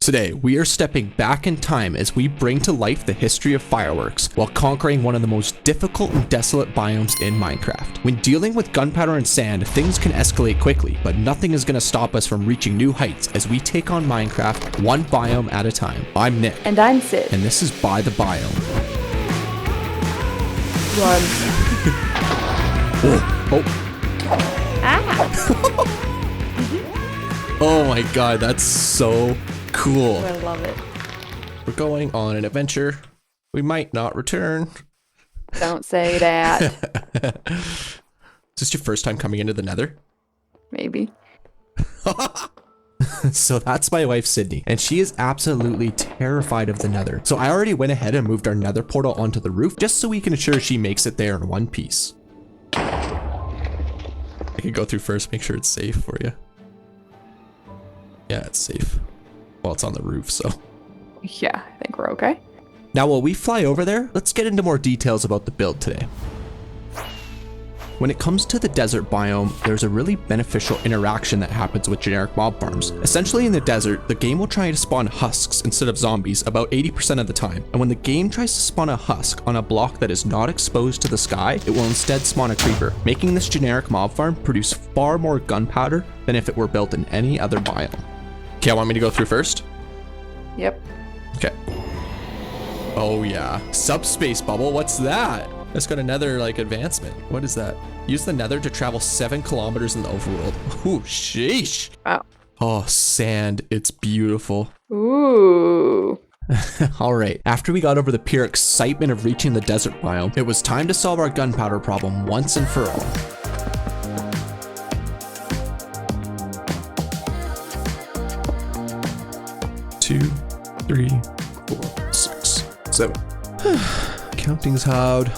Today, we are stepping back in time as we bring to life the history of fireworks while conquering one of the most difficult and desolate biomes in Minecraft. When dealing with gunpowder and sand, things can escalate quickly, but nothing is going to stop us from reaching new heights as we take on Minecraft one biome at a time. I'm Nik. And I'm Sid. And this is By the Biome. Run. Oh. Ah! Oh my god, that's so cool. I love it. We're going on an adventure. We might not return. Don't say that. Is this your first time coming into the Nether? Maybe. So that's my wife Sydney, and she is absolutely terrified of the Nether. So I already went ahead and moved our Nether portal onto the roof just so we can ensure she makes it there in one piece. I can go through first, make sure it's safe for you. Yeah, it's safe. Well, it's on the roof, so. Yeah, I think we're okay. Now, while we fly over there, let's get into more details about the build today. When it comes to the desert biome, there's a really beneficial interaction that happens with generic mob farms. Essentially in the desert, the game will try to spawn husks instead of zombies about 80% of the time. And when the game tries to spawn a husk on a block that is not exposed to the sky, it will instead spawn a creeper, making this generic mob farm produce far more gunpowder than if it were built in any other biome. Okay, want me to go through first? Yep. Okay. Oh yeah, subspace bubble, what's that? It's got another like advancement. What is that? Use the Nether to travel 7 kilometers in the overworld. Ooh, sheesh. Wow. Oh, sand, it's beautiful. Ooh. All right, after we got over the pure excitement of reaching the desert biome, it was time to solve our gunpowder problem once and for all. Two, 3, 4, 6, 7. Counting's hard.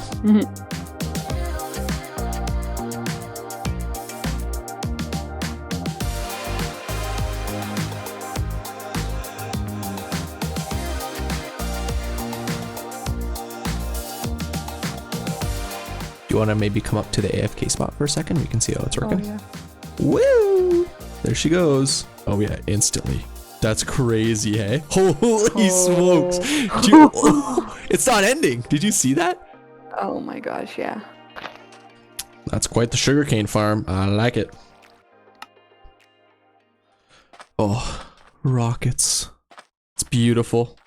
You want to maybe come up to the AFK spot for a second? We can see how it's working. Oh, yeah. Woo! There she goes. Oh yeah, instantly. That's crazy, hey? Holy smokes. It's not ending. Did you see that? Oh my gosh, yeah. That's quite the sugarcane farm. I like it. Oh, rockets. It's beautiful.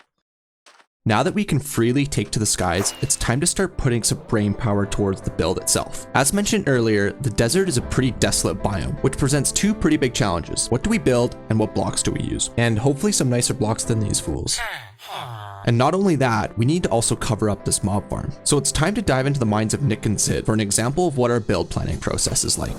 Now that we can freely take to the skies, it's time to start putting some brain power towards the build itself. As mentioned earlier, the desert is a pretty desolate biome, which presents two pretty big challenges. What do we build and what blocks do we use? And hopefully some nicer blocks than these fools. And not only that, we need to also cover up this mob farm. So it's time to dive into the minds of Nik and Sid for an example of what our build planning process is like.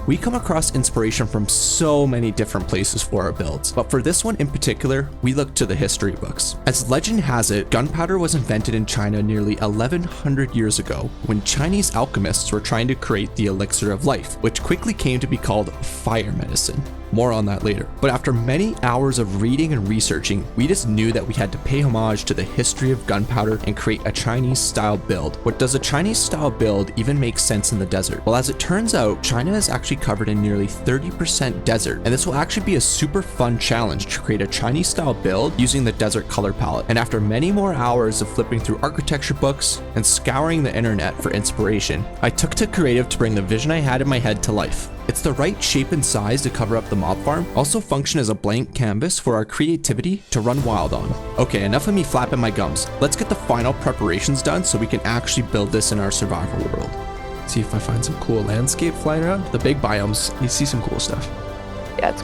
We come across inspiration from so many different places for our builds, but for this one in particular, we look to the history books. As legend has it, gunpowder was invented in China nearly 1100 years ago when Chinese alchemists were trying to create the elixir of life, which quickly came to be called fire medicine. More on that later. But after many hours of reading and researching, we just knew that we had to pay homage to the history of gunpowder and create a Chinese style build. What does a Chinese style build even make sense in the desert? Well, as it turns out, China is actually covered in nearly 30% desert, and this will actually be a super fun challenge to create a Chinese style build using the desert color palette. And after many more hours of flipping through architecture books and scouring the internet for inspiration, I took to creative to bring the vision I had in my head to life. It's the right shape and size to cover up the mob farm, also function as a blank canvas for our creativity to run wild on. Okay, enough of me flapping my gums. Let's get the final preparations done so we can actually build this in our survival world. See if I find some cool landscape flying around. The big biomes, you see some cool stuff. Yeah, it's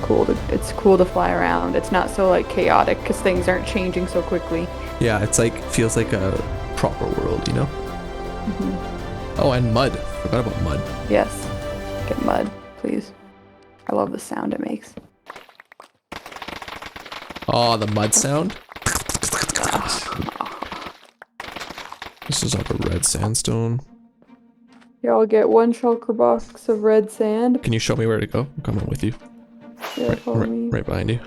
cool to fly around. It's not so like chaotic because things aren't changing so quickly. Yeah, it's like, feels like a proper world, you know? Oh, and mud. Forgot about mud. Yes. Get mud, please. I love the sound it makes. Oh, the mud sound. This is all the red sandstone. Yeah, I'll get 1 shulker box of red sand. Can you show me where to go? I'm coming with you. Yeah, follow me. Right behind you.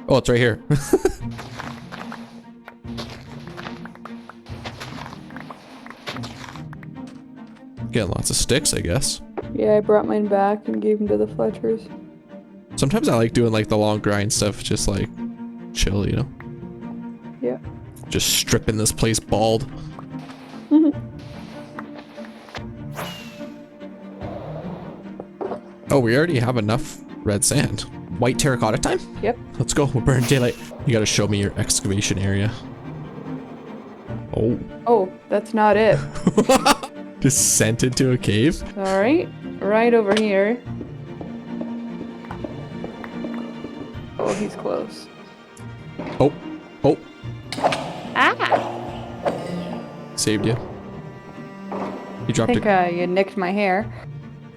Oh, it's right here. Getting lots of sticks, I guess. Yeah, I brought mine back and gave them to the Fletchers. Sometimes I like doing like the long grind stuff, just like chill, you know? Yeah. Just stripping this place bald. Oh, we already have enough red sand. White terracotta time? Yep. Let's go. We're burning daylight. You gotta show me your excavation area. Oh. Oh, that's not it. Descent into a cave? All right. Right over here. Oh, he's close. Oh. Oh. Ah! Saved you. You I dropped think it. you nicked my hair.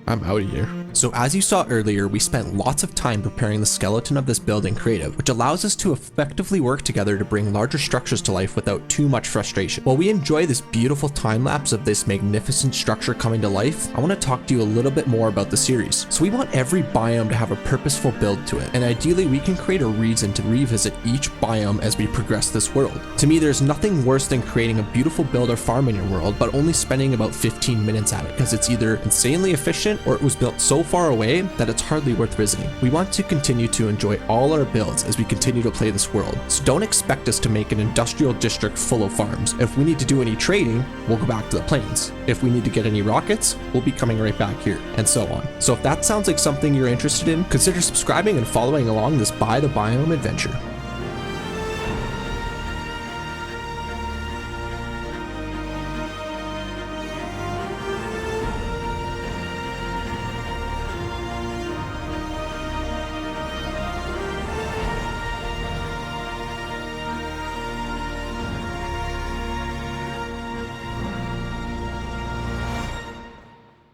I'm out of here. So as you saw earlier, we spent lots of time preparing the skeleton of this build in creative, which allows us to effectively work together to bring larger structures to life without too much frustration. While we enjoy this beautiful time lapse of this magnificent structure coming to life, I want to talk to you a little bit more about the series. So we want every biome to have a purposeful build to it, and ideally we can create a reason to revisit each biome as we progress this world. To me, there's nothing worse than creating a beautiful build or farm in your world, but only spending about 15 minutes at it, because it's either insanely efficient or it was built so far away that it's hardly worth visiting. We want to continue to enjoy all our builds as we continue to play this world, so don't expect us to make an industrial district full of farms. If we need to do any trading, we'll go back to the plains. If we need to get any rockets, we'll be coming right back here, and so on. So if that sounds like something you're interested in, consider subscribing and following along this By the Biome adventure.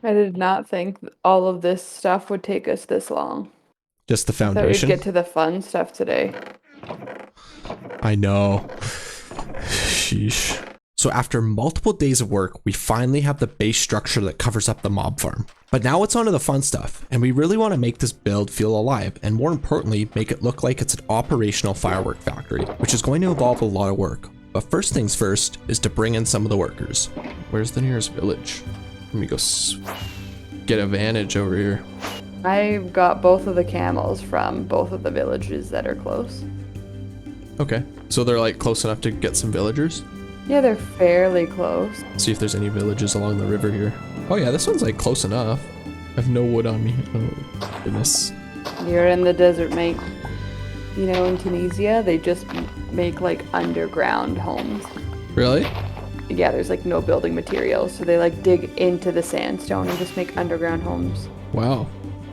I did not think all of this stuff would take us this long. Just the I thought we'd foundation. get to the fun stuff today. I know. Sheesh. So after multiple days of work, we finally have the base structure that covers up the mob farm. But now it's on to the fun stuff, and we really want to make this build feel alive, and more importantly, make it look like it's an operational firework factory, which is going to involve a lot of work. But first things first is to bring in some of the workers. Where's the nearest village? Let me go get a vantage over here. I've got both of the camels from both of the villages that are close. Okay, so they're like close enough to get some villagers? Yeah, they're fairly close. See if there's any villages along the river here. Oh yeah, this one's like close enough. I have no wood on me. Oh goodness. You're in the desert, mate. You know, in Tunisia, they just make like underground homes. Really? Yeah, there's like no building materials, so they like dig into the sandstone and just make underground homes. Wow.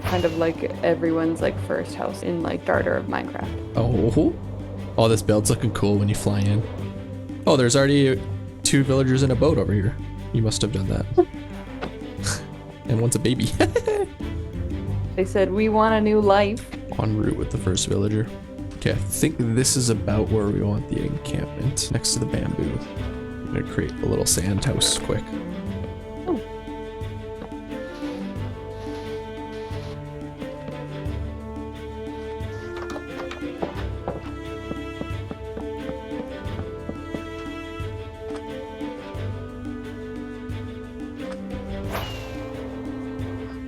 Kind of like everyone's like first house in like Starter of Minecraft. Oh. Oh, this build's looking cool when you fly in. Oh, there's already 2 villagers in a boat over here. You must have done that. And one's a baby. They said, we want a new life. En route with the first villager. Okay, I think this is about where we want the encampment, next to the bamboo. I'm gonna create a little sand house quick. Oh.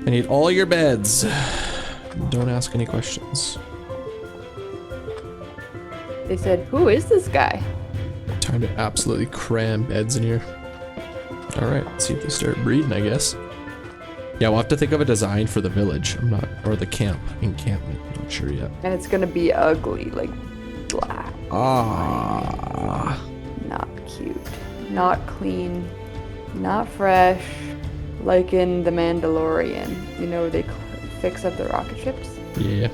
I need all your beds. Don't ask any questions. They said, who is this guy? Time to absolutely cram beds in here. All right, let's see if they start breeding, I guess. Yeah, we'll have to think of a design for the village. I'm not, or the encampment. I'm not sure yet. And it's gonna be ugly, like black. Ah. Not cute. Not clean. Not fresh. Like in The Mandalorian. You know, they fix up the rocket ships. Yeah.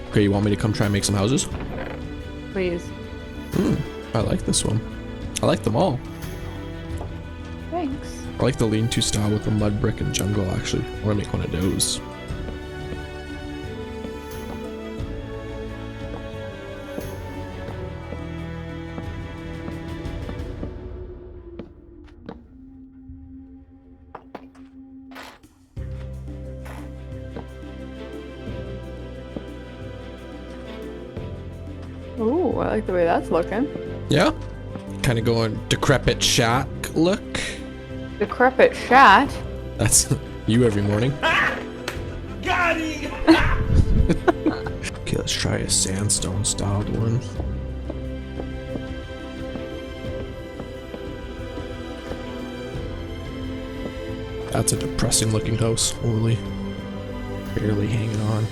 Okay, you want me to come try and make some houses? Please. I like this one. I like them all. Thanks. I like the lean-to style with the mud brick and jungle, actually. I want to make one of those. Ooh, I like the way that's looking. Yeah? kind of going decrepit shack look. Decrepit shat. That's you every morning. Got it! Okay, let's try a sandstone styled one. That's a depressing looking house. Holy. Barely hanging on.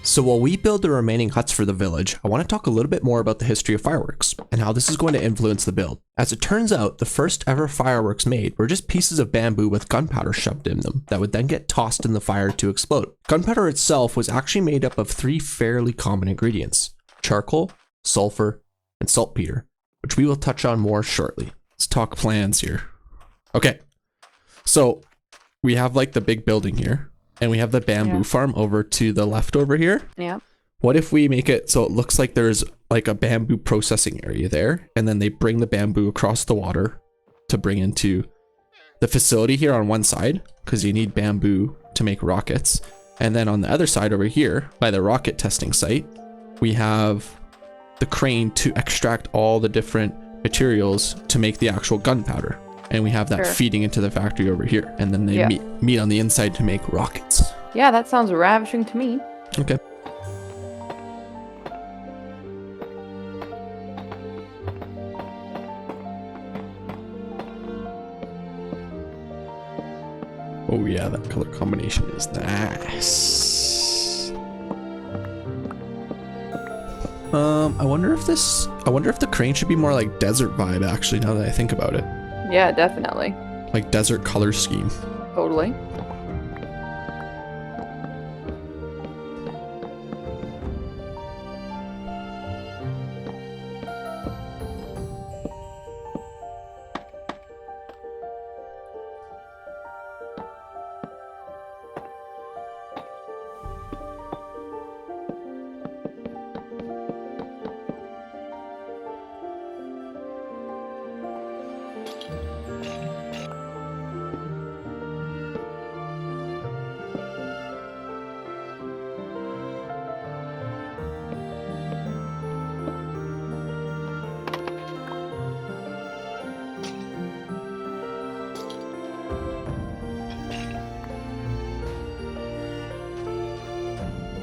So while we build the remaining huts for the village, I want to talk a little bit more about the history of fireworks and how this is going to influence the build. As it turns out, the first ever fireworks made were just pieces of bamboo with gunpowder shoved in them that would then get tossed in the fire to explode. Gunpowder itself was actually made up of 3 fairly common ingredients: charcoal, sulfur, and saltpeter, which we will touch on more shortly. Let's talk plans here. Okay, so we have like the big building here. And we have the bamboo farm over to the left over here. Yeah. What if we make it so it looks like there's like a bamboo processing area there, and then they bring the bamboo across the water to bring into the facility here on one side, because you need bamboo to make rockets. And then on the other side over here, by the rocket testing site, we have the crane to extract all the different materials to make the actual gunpowder. And we have that feeding into the factory over here. And then they meet on the inside to make rockets. Yeah, that sounds ravishing to me. Okay. Oh yeah, that color combination is nice. I wonder if the crane should be more like desert vibe actually, now that I think about it. Yeah, definitely. Like desert color scheme. Totally.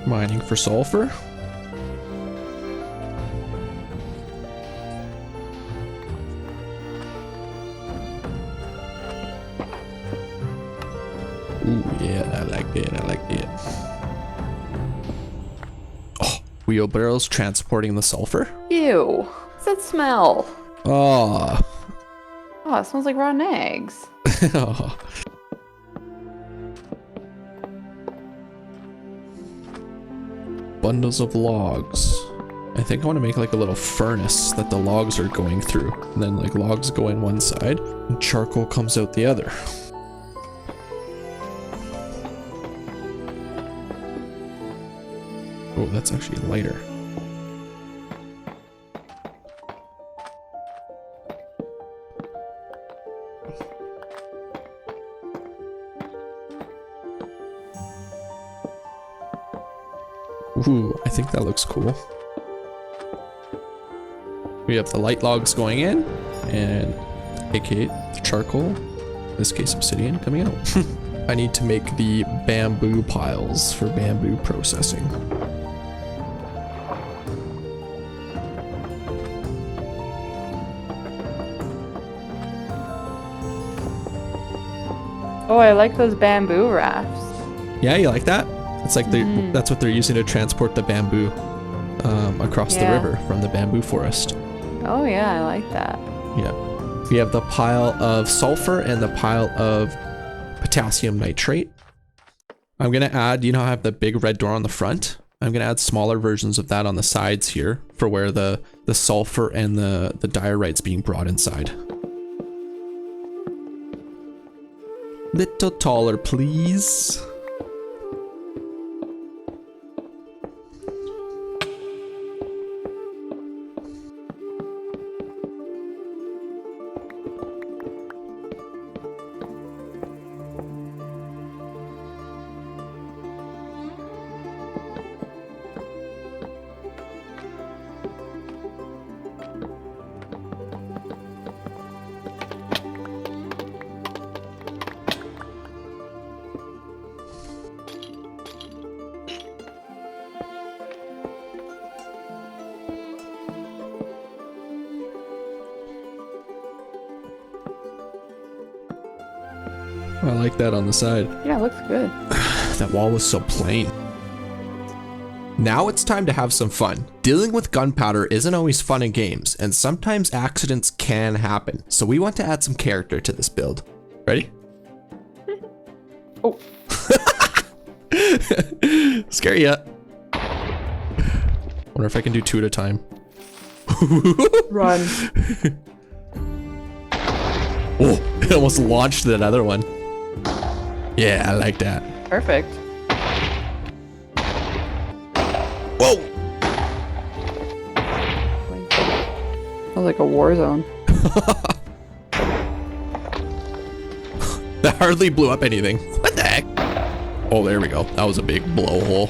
Mining for sulfur. Ooh, yeah, I like it. Oh, wheelbarrows transporting the sulfur. Ew. What's that smell? Oh. Oh, it smells like rotten eggs. Oh. Bundles of logs. I think I want to make like a little furnace that the logs are going through. And then like logs go in one side and charcoal comes out the other. Oh, that's actually lighter. Ooh, I think that looks cool. We have the light logs going in, and aka the charcoal, in this case obsidian, coming out. I need to make the bamboo piles for bamboo processing. Oh, I like those bamboo rafts. Yeah, you like that? It's like that's what they're using to transport the bamboo across the river from the bamboo forest. Oh yeah, I like that. Yeah. We have the pile of sulfur and the pile of potassium nitrate. I'm going to add, you know, I have the big red door on the front. I'm going to add smaller versions of that on the sides here for where the sulfur and the diorite's being brought inside. Little taller, please. I like that on the side. Yeah, it looks good. That wall was so plain. Now it's time to have some fun. Dealing with gunpowder isn't always fun in games, and sometimes accidents can happen. So we want to add some character to this build. Ready? Oh. Scary ya. Wonder if I can do 2 at a time. Run. Oh, it almost launched that other one. Yeah, I like that. Perfect. Whoa! Sounds like a war zone. That hardly blew up anything. What the heck? Oh, there we go. That was a big blowhole.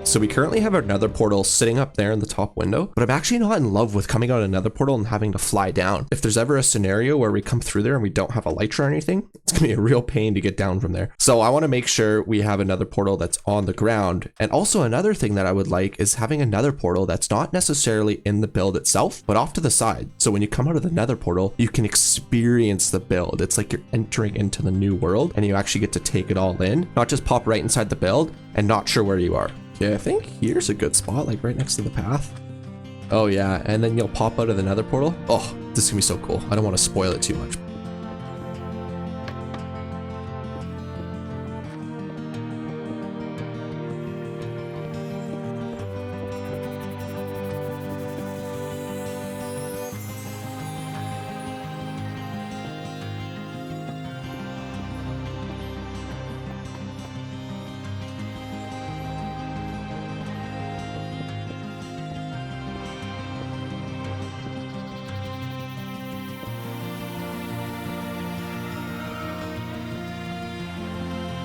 So we currently have another portal sitting up there in the top window, but I'm actually not in love with coming out another portal and having to fly down. If there's ever a scenario where we come through there and we don't have a light or anything, it's gonna be a real pain to get down from there. So I wanna make sure we have another portal that's on the ground. And also another thing that I would like is having another portal that's not necessarily in the build itself, but off to the side. So when you come out of the Nether portal, you can experience the build. It's like you're entering into the new world and you actually get to take it all in, not just pop right inside the build and not sure where you are. Yeah, I think here's a good spot, like right next to the path. Oh yeah, and then you'll pop out of the Nether portal. Oh, this is gonna be so cool. I don't want to spoil it too much.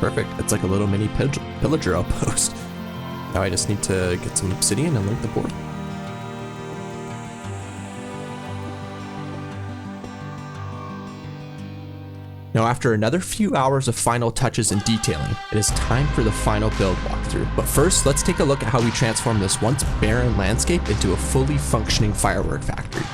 Perfect. It's like a little mini pillager outpost. Now I just need to get some obsidian and link the board. Now after another few hours of final touches and detailing, it is time for the final build walkthrough. But first, let's take a look at how we transform this once barren landscape into a fully functioning firework factory.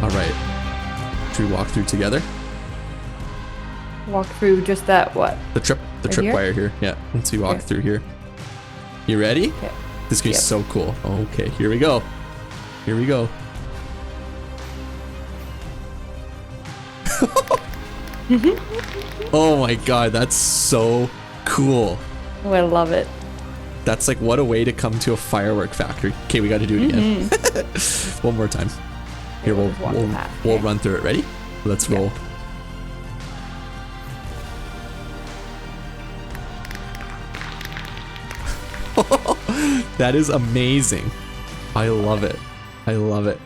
All right, should we walk through together? Walk through just that, what? The tripwire here. Yeah, let's see, walk through here. You ready? Okay. This is gonna be so cool. Okay, here we go. Here we go. Oh my god, that's so cool. Oh, I love it. That's like, what a way to come to a firework factory. Okay, we got to do it again. One more time. Here, we'll run through it. Ready? Let's roll. That is amazing. I love it. I love it.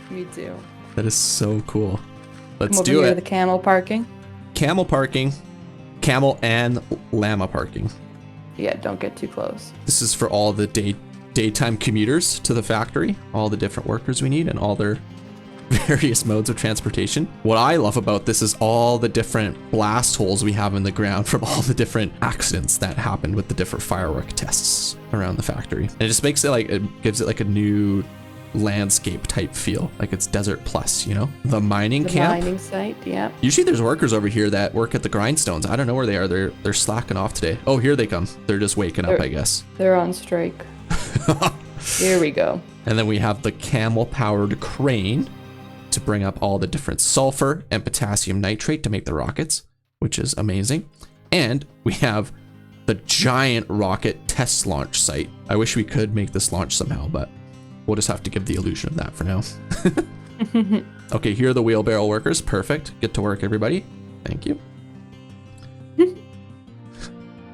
Me too. That is so cool. Let's Come over do here it. to the camel parking. Camel parking. Camel and llama parking. Yeah, don't get too close. This is for all the daytime commuters to the factory, all the different workers we need and all their various modes of transportation. What I love about this is all the different blast holes we have in the ground from all the different accidents that happened with the different firework tests around the factory. And it just makes it like, it gives it like a new landscape type feel, like it's Desert Plus, you know? The mining The camp. mining site, yeah. Usually there's workers over here that work at the grindstones. I don't know where they are. They're slacking off today. Oh, here they come. They're just waking up, I guess. They're on strike. Here we go. And then we have the camel-powered crane to bring up all the different sulfur and potassium nitrate to make the rockets, which is amazing. And we have the giant rocket test launch site. I wish we could make this launch somehow, but we'll just have to give the illusion of that for now. Okay, here are the wheelbarrow workers. Perfect. Get to work, everybody. Thank you.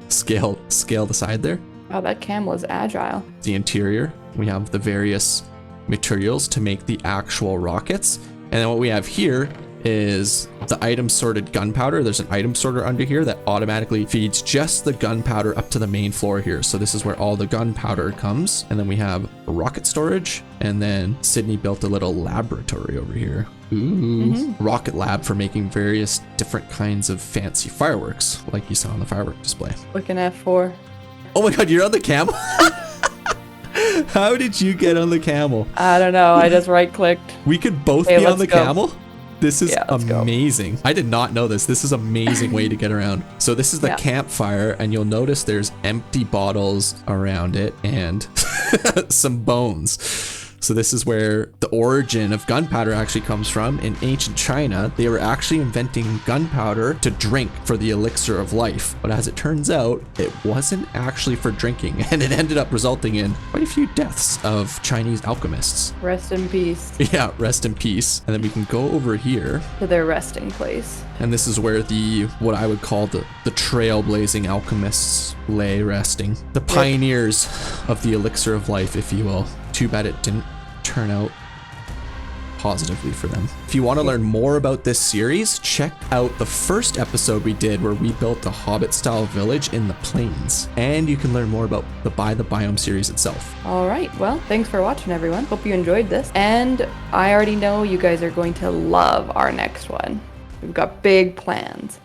Scale the side there. Wow, that camel is agile. The interior, we have the various materials to make the actual rockets. And then what we have here is the item sorted gunpowder. There's an item sorter under here that automatically feeds just the gunpowder up to the main floor here. So this is where all the gunpowder comes. And then we have rocket storage. And then Sydney built a little laboratory over here. Ooh, rocket lab for making various different kinds of fancy fireworks, like you saw on the firework display. Looking at F4. Oh my God, you're on the camel? How did you get on the camel? I don't know. I just right clicked. We could both Hey, be on let's the go. camel? This is Yeah, let's go. amazing. I did not know this. This is an amazing way to get around. So this is the Yeah. campfire, and you'll notice there's empty bottles around it and some bones. So this is where the origin of gunpowder actually comes from. In ancient China, they were actually inventing gunpowder to drink for the elixir of life. But as it turns out, it wasn't actually for drinking, and it ended up resulting in quite a few deaths of Chinese alchemists. Rest in peace Yeah, rest in peace. And then we can go over here, to their resting place. and this is where what I would call the trailblazing alchemists lay resting. The pioneers of the elixir of life, if you will. Too bad it didn't turn out positively for them. If you want to learn more about this series, check out the first episode we did where we built a Hobbit-style village in the plains. And you can learn more about the By the Biome series itself. All right. Well, thanks for watching, everyone. Hope you enjoyed this. And I already know you guys are going to love our next one. We've got big plans.